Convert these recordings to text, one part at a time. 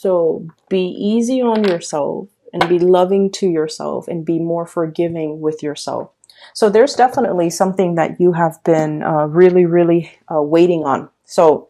So be easy on yourself and be loving to yourself and be more forgiving with yourself. So there's definitely something that you have been really, really waiting on. So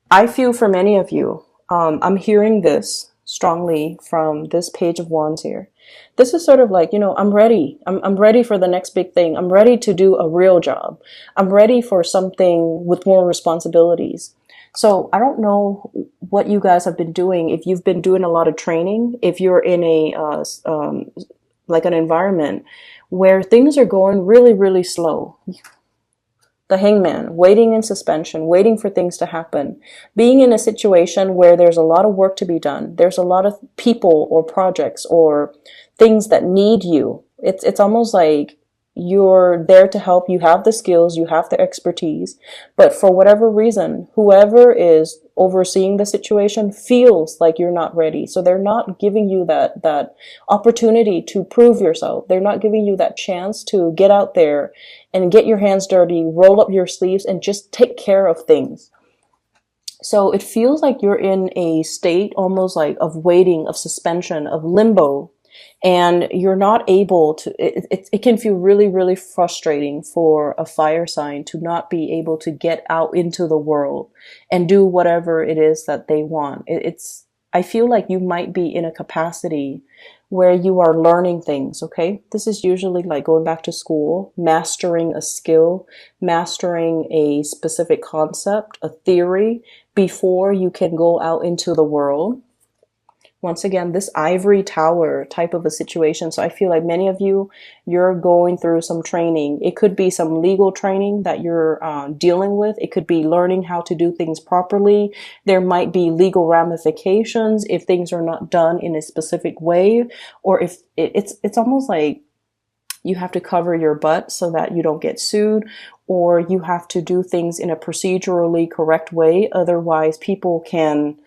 I feel for many of you, I'm hearing this strongly from this page of wands here. This is sort of like, I'm ready. I'm ready for the next big thing. I'm ready to do a real job. I'm ready for something with more responsibilities. So I don't know what you guys have been doing. If you've been doing a lot of training, if you're in a, like an environment where things are going really, really slow. The hangman, waiting in suspension, waiting for things to happen, being in a situation where there's a lot of work to be done. There's a lot of people or projects or things that need you. It's almost like you're there to help. You have the skills, you have the expertise, but for whatever reason, whoever is overseeing the situation feels like you're not ready. So they're not giving you that opportunity to prove yourself. They're not giving you that chance to get out there and get your hands dirty, roll up your sleeves, and just take care of things. So it feels like you're in a state almost like of waiting, of suspension, of limbo, and you're not able to, it can feel really, really frustrating for a fire sign to not be able to get out into the world and do whatever it is that they want. I feel like you might be in a capacity where you are learning things, okay? This is usually like going back to school, mastering a skill, mastering a specific concept, a theory, before you can go out into the world. Once again, this ivory tower type of a situation. So I feel like many of you, you're going through some training. It could be some legal training that you're dealing with. It could be learning how to do things properly. There might be legal ramifications if things are not done in a specific way, or if it's almost like you have to cover your butt so that you don't get sued, or you have to do things in a procedurally correct way. Otherwise, people can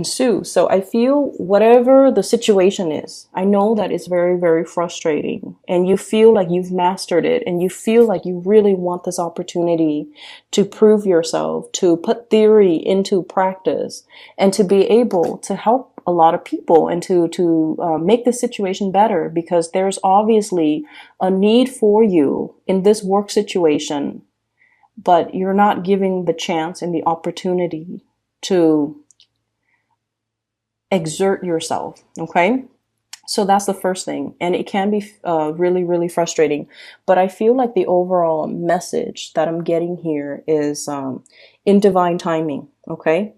sue. So I feel whatever the situation is, I know that it's very, very frustrating, and you feel like you've mastered it, and you feel like you really want this opportunity to prove yourself, to put theory into practice, and to be able to help a lot of people and to make the situation better, because there's obviously a need for you in this work situation, but you're not giving the chance and the opportunity to exert yourself. Okay. So that's the first thing. And it can be really, really frustrating. But I feel like the overall message that I'm getting here is in divine timing. Okay.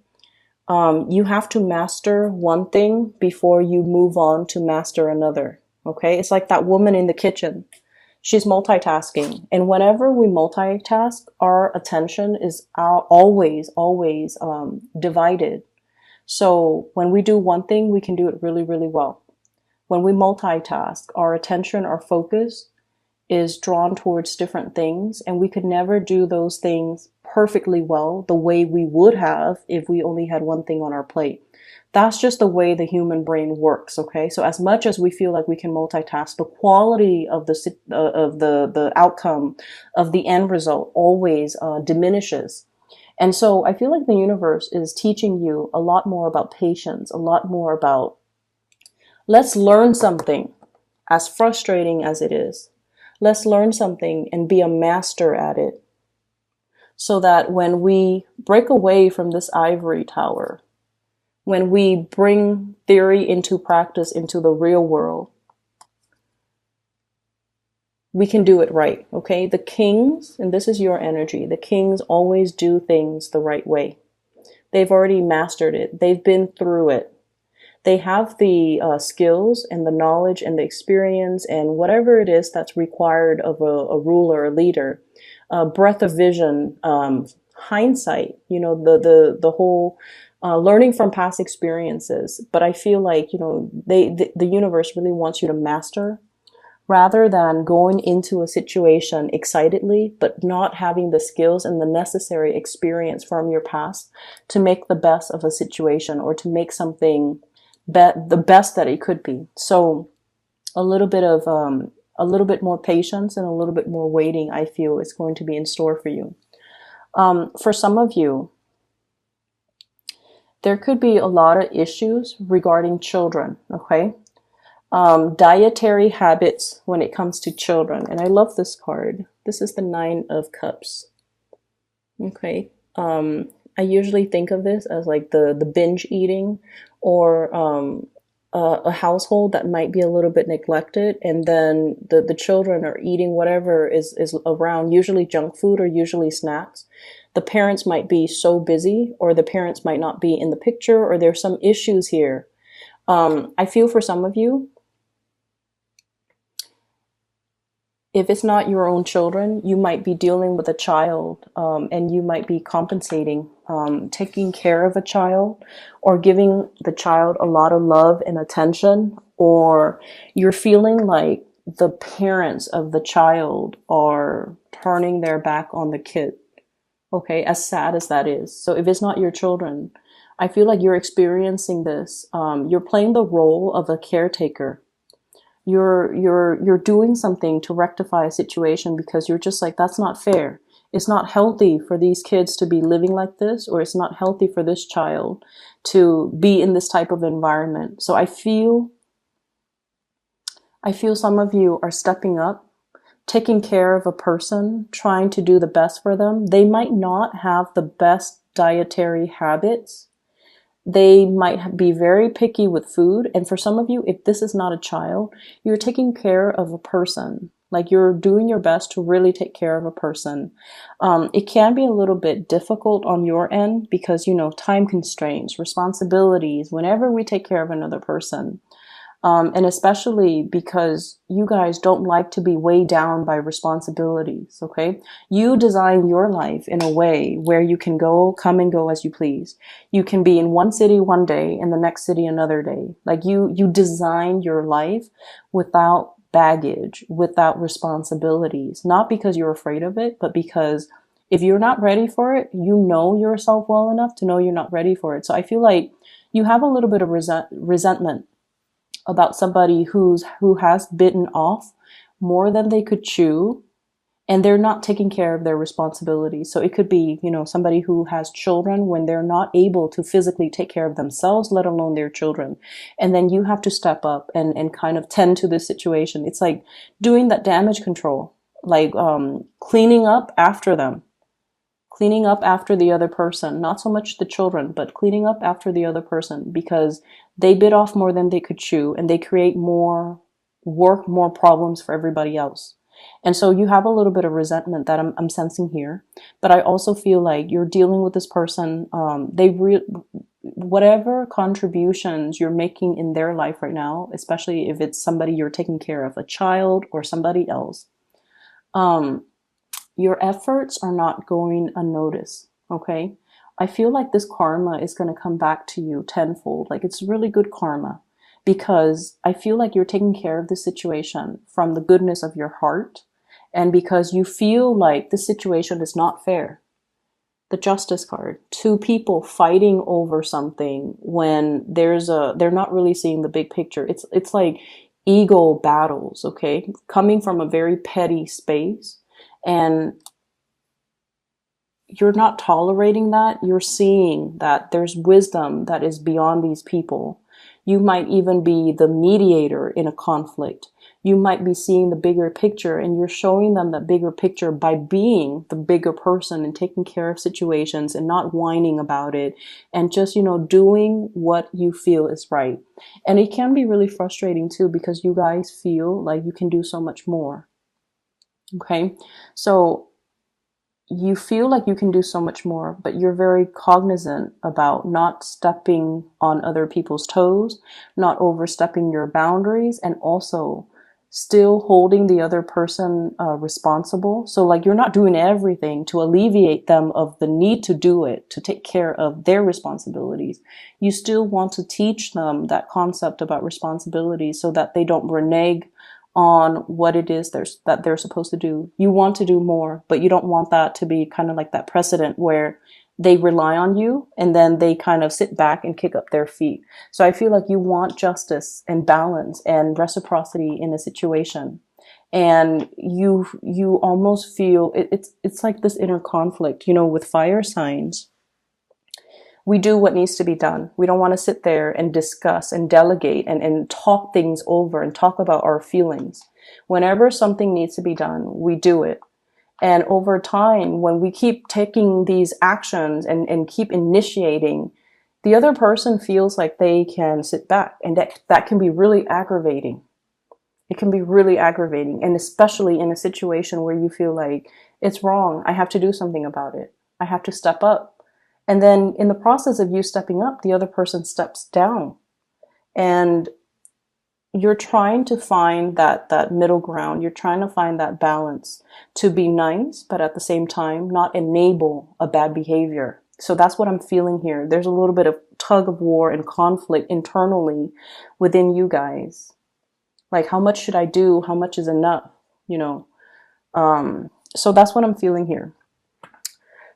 You have to master one thing before you move on to master another. Okay. It's like that woman in the kitchen. She's multitasking. And whenever we multitask, our attention is always divided. So when we do one thing, we can do it really, really well. When we multitask, our attention, our focus is drawn towards different things, and we could never do those things perfectly well the way we would have if we only had one thing on our plate. That's just the way the human brain works, okay? So as much as we feel like we can multitask, the quality of the outcome of the end result always diminishes. And so I feel like the universe is teaching you a lot more about patience, a lot more about, let's learn something, as frustrating as it is. Let's learn something and be a master at it, so that when we break away from this ivory tower, when we bring theory into practice, into the real world, we can do it right, okay? The kings, and this is your energy, the kings always do things the right way. They've already mastered it. They've been through it. They have the skills and the knowledge and the experience and whatever it is that's required of a ruler, a leader, breadth of vision, hindsight, the whole learning from past experiences. But I feel like, the universe really wants you to master, rather than going into a situation excitedly, but not having the skills and the necessary experience from your past to make the best of a situation, or to make something the best that it could be. So a little bit more patience and a little bit more waiting, I feel, is going to be in store for you. For some of you, there could be a lot of issues regarding children, okay? Dietary habits when it comes to children. And I love this card. This is the Nine of Cups. Okay. I usually think of this as like the binge eating, or a household that might be a little bit neglected, and then the children are eating whatever is around, usually junk food or usually snacks. The parents might be so busy, or the parents might not be in the picture, or there's some issues here. I feel for some of you, if it's not your own children, you might be dealing with a child, and you might be compensating, taking care of a child, or giving the child a lot of love and attention, or you're feeling like the parents of the child are turning their back on the kid. Okay, as sad as that is. So if it's not your children, I feel like you're experiencing this. You're playing the role of a caretaker. You're doing something to rectify a situation because you're just like, that's not fair. It's not healthy for these kids to be living like this, or it's not healthy for this child to be in this type of environment. So I feel some of you are stepping up, taking care of a person, trying to do the best for them. They might not have the best dietary habits. They might be very picky with food. And for some of you, if this is not a child, you're taking care of a person. Like, you're doing your best to really take care of a person. It can be a little bit difficult on your end because, time constraints, responsibilities, whenever we take care of another person. And especially because you guys don't like to be weighed down by responsibilities, okay? You design your life in a way where you can come and go as you please. You can be in one city one day and the next city another day. Like, you design your life without baggage, without responsibilities, not because you're afraid of it, but because if you're not ready for it, you know yourself well enough to know you're not ready for it. So I feel like you have a little bit of resentment about somebody who has bitten off more than they could chew, and they're not taking care of their responsibilities. So it could be, somebody who has children when they're not able to physically take care of themselves, let alone their children. And then you have to step up and kind of tend to this situation. It's like doing that damage control, like cleaning up after them. Cleaning up after the other person, not so much the children, but cleaning up after the other person, because they bit off more than they could chew, and they create more work, more problems for everybody else. And so you have a little bit of resentment that I'm sensing here. But I also feel like you're dealing with this person. Whatever contributions you're making in their life right now, especially if it's somebody you're taking care of, a child or somebody else, your efforts are not going unnoticed, okay? I feel like this karma is going to come back to you tenfold. Like, it's really good karma, because I feel like you're taking care of the situation from the goodness of your heart, and because you feel like the situation is not fair. The Justice card, two people fighting over something when they're not really seeing the big picture. It's like ego battles, okay? Coming from a very petty space. And you're not tolerating that. You're seeing that there's wisdom that is beyond these people. You might even be the mediator in a conflict. You might be seeing the bigger picture, and you're showing them that bigger picture by being the bigger person and taking care of situations and not whining about it, and just, doing what you feel is right. And it can be really frustrating too, because you guys feel like you can do so much more. Okay, so you feel like you can do so much more, but you're very cognizant about not stepping on other people's toes, not overstepping your boundaries, and also still holding the other person responsible. So like, you're not doing everything to alleviate them of the need to do it, to take care of their responsibilities. You still want to teach them that concept about responsibility so that they don't renege on what it is that they're supposed to do. You want to do more, but you don't want that to be kind of like that precedent where they rely on you and then they kind of sit back and kick up their feet. So I feel like you want justice and balance and reciprocity in a situation. And you almost feel it's like this inner conflict, with fire signs. we do what needs to be done. We don't want to sit there and discuss and delegate and talk things over and talk about our feelings. Whenever something needs to be done, we do it. And over time, when we keep taking these actions and keep initiating, the other person feels like they can sit back, and that can be really aggravating. It can be really aggravating, and especially in a situation where you feel like it's wrong. I have to do something about it. I have to step up. And then in the process of you stepping up, the other person steps down. And you're trying to find that middle ground. You're trying to find that balance to be nice, but at the same time, not enable a bad behavior. So that's what I'm feeling here. There's a little bit of tug of war and conflict internally within you guys. Like, how much should I do? How much is enough? You know? So that's what I'm feeling here.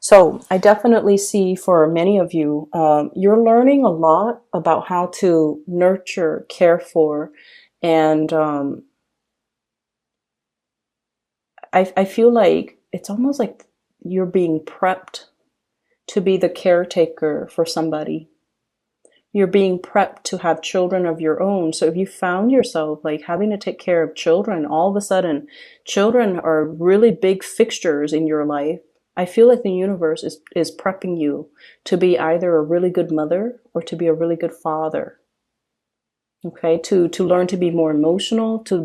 So I definitely see for many of you, you're learning a lot about how to nurture, care for, and I feel like it's almost like you're being prepped to be the caretaker for somebody. You're being prepped to have children of your own. So if you found yourself like having to take care of children, all of a sudden, children are really big fixtures in your life. I feel like the universe is prepping you to be either a really good mother or to be a really good father. Okay, to learn to be more emotional, to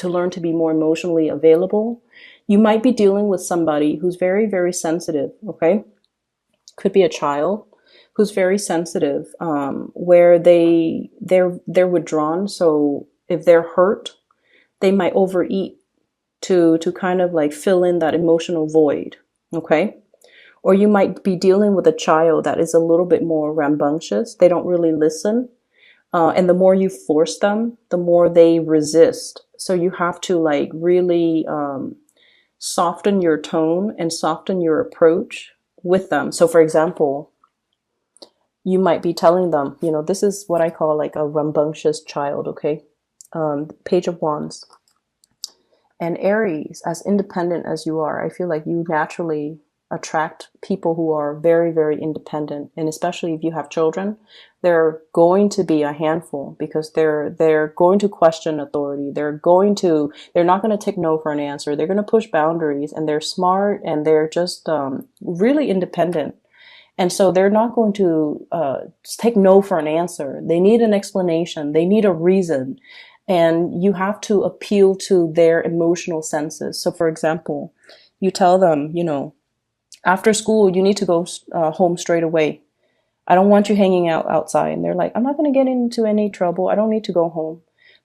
learn to be more emotionally available. You might be dealing with somebody who's very, very sensitive. Okay, could be a child who's very sensitive, where they're withdrawn. So if they're hurt, they might overeat to kind of like fill in that emotional void. Okay. Or you might be dealing with a child that is a little bit more rambunctious. They don't really listen. And the more you force them, the more they resist. So you have to like really soften your tone and soften your approach with them. So for example, you might be telling them, you know, this is what I call like a rambunctious child, okay? Page of Wands. And Aries, as independent as you are, I feel like you naturally attract people who are very, very independent. And especially if you have children, they're going to be a handful because they're going to question authority. They're not going to take no for an answer. They're going to push boundaries, and they're smart, and they're just really independent. And so they're not going to just take no for an answer. They need an explanation. They need a reason. And you have to appeal to their emotional senses. So for example, you tell them, you know, after school, you need to go home straight away. I don't want you hanging out outside. And they're like, I'm not going to get into any trouble. I don't need to go home.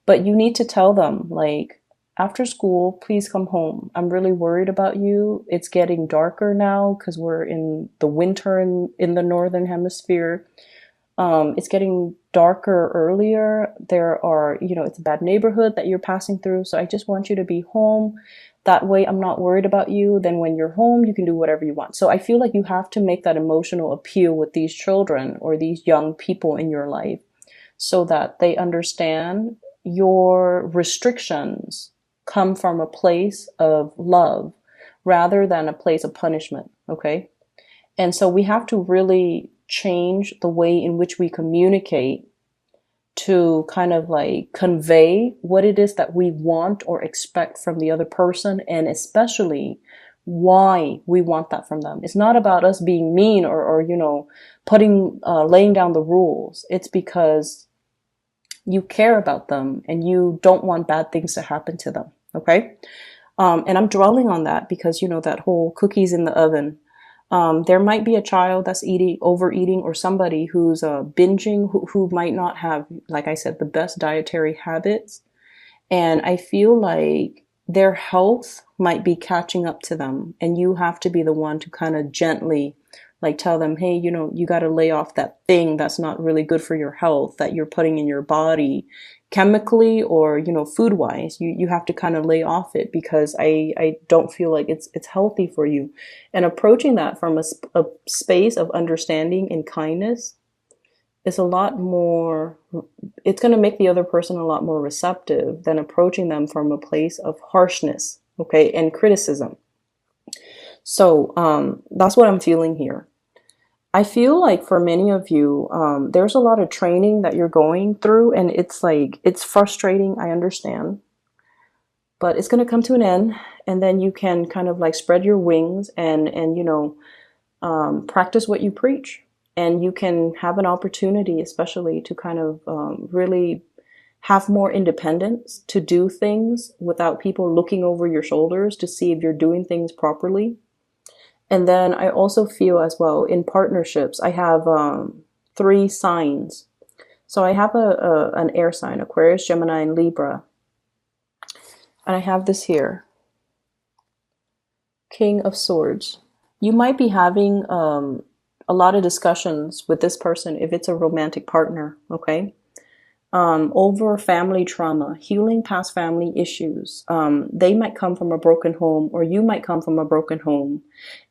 But you need to tell them, like, after school, please come home. I'm really worried about you. It's getting darker now because we're in the winter in the northern hemisphere. It's getting darker earlier. There are, you know, it's a bad neighborhood that you're passing through. So I just want you to be home. That way I'm not worried about you. Then when you're home, you can do whatever you want. So I feel like you have to make that emotional appeal with these children or these young people in your life so that they understand your restrictions come from a place of love rather than a place of punishment. Okay. And so we have to really change the way in which we communicate to kind of like convey what it is that we want or expect from the other person, and especially why we want that from them. It's not about us being mean or you know, laying down the rules. It's because you care about them and you don't want bad things to happen to them. Okay. And I'm dwelling on that because, you know, that whole cookies in the oven. There might be a child that's overeating, or somebody who's binging, who might not have, like I said, the best dietary habits. And I feel like their health might be catching up to them. And you have to be the one to kind of gently like tell them, hey, you know, you got to lay off that thing that's not really good for your health that you're putting in your body chemically or, you know, food wise. You have to kind of lay off it because I don't feel like it's healthy for you. And approaching that from a space of understanding and kindness is a lot more, it's going to make the other person a lot more receptive than approaching them from a place of harshness, okay, and criticism. So that's what I'm feeling here. I feel like for many of you, there's a lot of training that you're going through, and it's like, it's frustrating. I understand, but it's going to come to an end, and then you can kind of like spread your wings and practice what you preach, and you can have an opportunity, especially to kind of really have more independence to do things without people looking over your shoulders to see if you're doing things properly. And then I also feel as well in partnerships, I have three signs. So I have an air sign, Aquarius, Gemini, and Libra. And I have this here, King of Swords. You might be having a lot of discussions with this person if it's a romantic partner, okay? Over family trauma, healing past family issues. They might come from a broken home, or you might come from a broken home,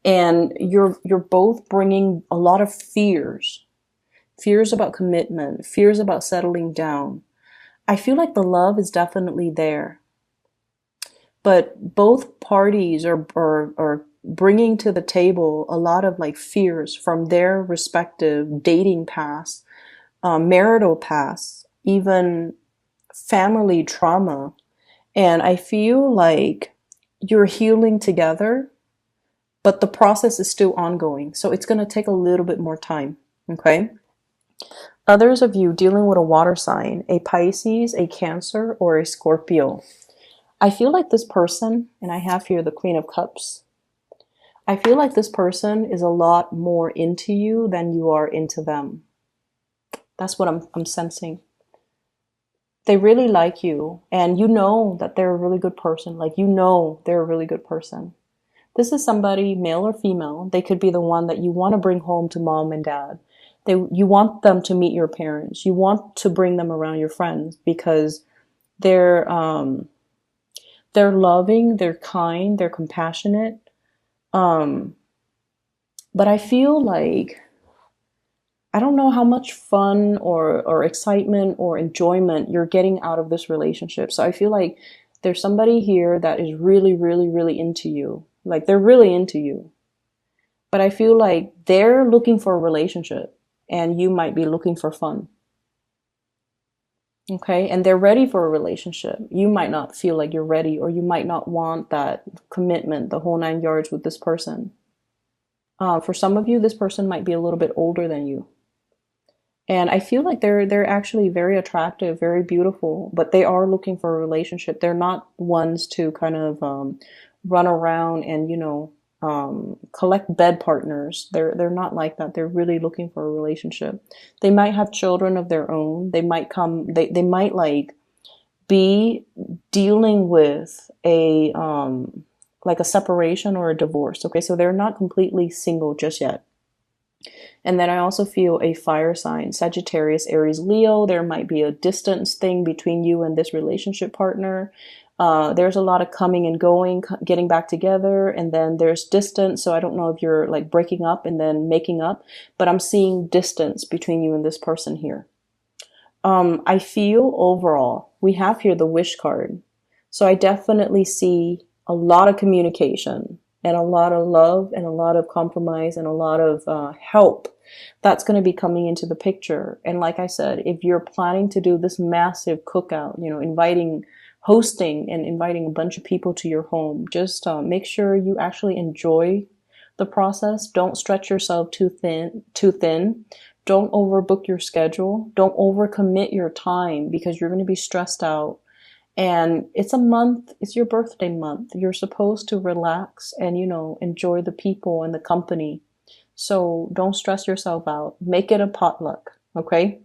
and you're both bringing a lot of fears about commitment, fears about settling down. I feel like the love is definitely there, but both parties are bringing to the table a lot of like fears from their respective dating past, marital past, even family trauma. And I feel like you're healing together, but the process is still ongoing. So it's going to take a little bit more time. Okay. Others of you dealing with a water sign, a Pisces, a Cancer, or a Scorpio. I feel like this person, and I have here the Queen of Cups. I feel like this person is a lot more into you than you are into them. That's what I'm sensing. They really like you, and you know that they're a really good person. Like, you know they're a really good person. This is somebody, male or female. They could be the one that you want to bring home to mom and dad. You want them to meet your parents. You want to bring them around your friends because they're loving, they're kind, they're compassionate. But I feel like I don't know how much fun or excitement or enjoyment you're getting out of this relationship. So I feel like there's somebody here that is really, really, really into you. Like, they're really into you. But I feel like they're looking for a relationship and you might be looking for fun. Okay. And they're ready for a relationship. You might not feel like you're ready, or you might not want that commitment, the whole 9 yards with this person. For some of you, this person might be a little bit older than you. And I feel like they're actually very attractive, very beautiful, but they are looking for a relationship. They're not ones to kind of run around and collect bed partners. They're not like that. They're really looking for a relationship. They might have children of their own. They might come. They might like be dealing with a like a separation or a divorce. Okay, so they're not completely single just yet. And then I also feel a fire sign, Sagittarius, Aries, Leo. There might be a distance thing between you and this relationship partner. There's a lot of coming and going, getting back together, and then there's distance. So I don't know if you're like breaking up and then making up, but I'm seeing distance between you and this person here. I feel overall, we have here the wish card. So I definitely see a lot of communication and a lot of love and a lot of compromise and a lot of help that's going to be coming into the picture. And like I said, if you're planning to do this massive cookout, hosting and inviting a bunch of people to your home, just make sure you actually enjoy the process. Don't stretch yourself too thin. Don't overbook your schedule. Don't overcommit your time because you're going to be stressed out. And it's a month, it's your birthday month. You're supposed to relax and, enjoy the people and the company. So don't stress yourself out. Make it a potluck, okay?